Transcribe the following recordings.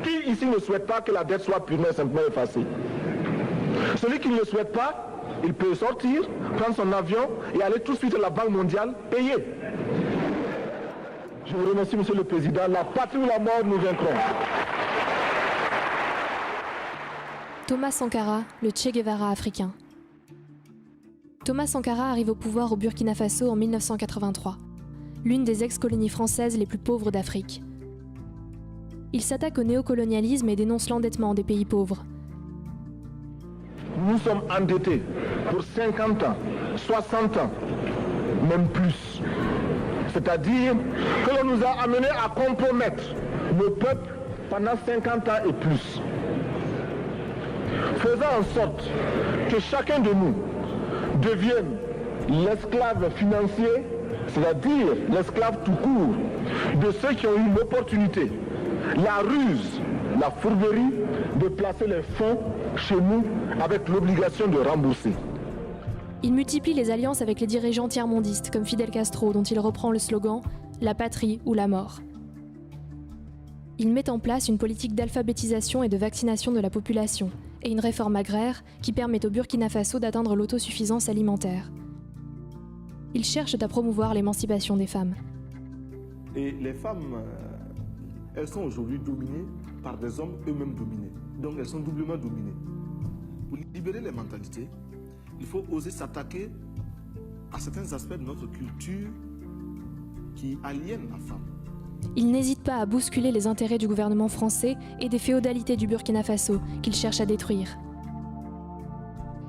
Qui ici ne souhaite pas que la dette soit purement et simplement effacée? Celui qui ne le souhaite pas, il peut sortir, prendre son avion et aller tout de suite à la Banque mondiale payer. Je vous remercie, Monsieur le Président. La patrie ou la mort, nous vaincrons. Thomas Sankara, le Che Guevara africain. Thomas Sankara arrive au pouvoir au Burkina Faso en 1983, l'une des ex-colonies françaises les plus pauvres d'Afrique. Il s'attaque au néocolonialisme et dénonce l'endettement des pays pauvres. Nous sommes endettés pour 50 ans, 60 ans, même plus. C'est-à-dire que l'on nous a amenés à compromettre le peuple pendant 50 ans et plus. Faisant en sorte que chacun de nous devienne l'esclave financier, c'est-à-dire l'esclave tout court, de ceux qui ont eu l'opportunité, la ruse, la fourberie de placer les fonds chez nous avec l'obligation de rembourser. Il multiplie les alliances avec les dirigeants tiers-mondistes comme Fidel Castro, dont il reprend le slogan « La patrie ou la mort ». Il met en place une politique d'alphabétisation et de vaccination de la population et une réforme agraire qui permet au Burkina Faso d'atteindre l'autosuffisance alimentaire. Il cherche à promouvoir l'émancipation des femmes. Et les femmes, elles sont aujourd'hui dominées par des hommes eux-mêmes dominés. Donc elles sont doublement dominées. Pour libérer les mentalités, il faut oser s'attaquer à certains aspects de notre culture qui aliènent la femme. Il n'hésite pas à bousculer les intérêts du gouvernement français et des féodalités du Burkina Faso qu'il cherche à détruire.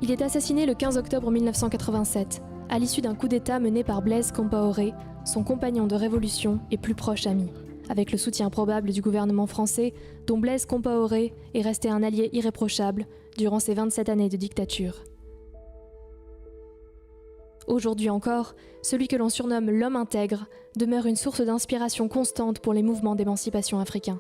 Il est assassiné le 15 octobre 1987, à l'issue d'un coup d'État mené par Blaise Compaoré, son compagnon de révolution et plus proche ami, avec le soutien probable du gouvernement français, dont Blaise Compaoré est resté un allié irréprochable durant ses 27 années de dictature. Aujourd'hui encore, celui que l'on surnomme l'homme intègre demeure une source d'inspiration constante pour les mouvements d'émancipation africains.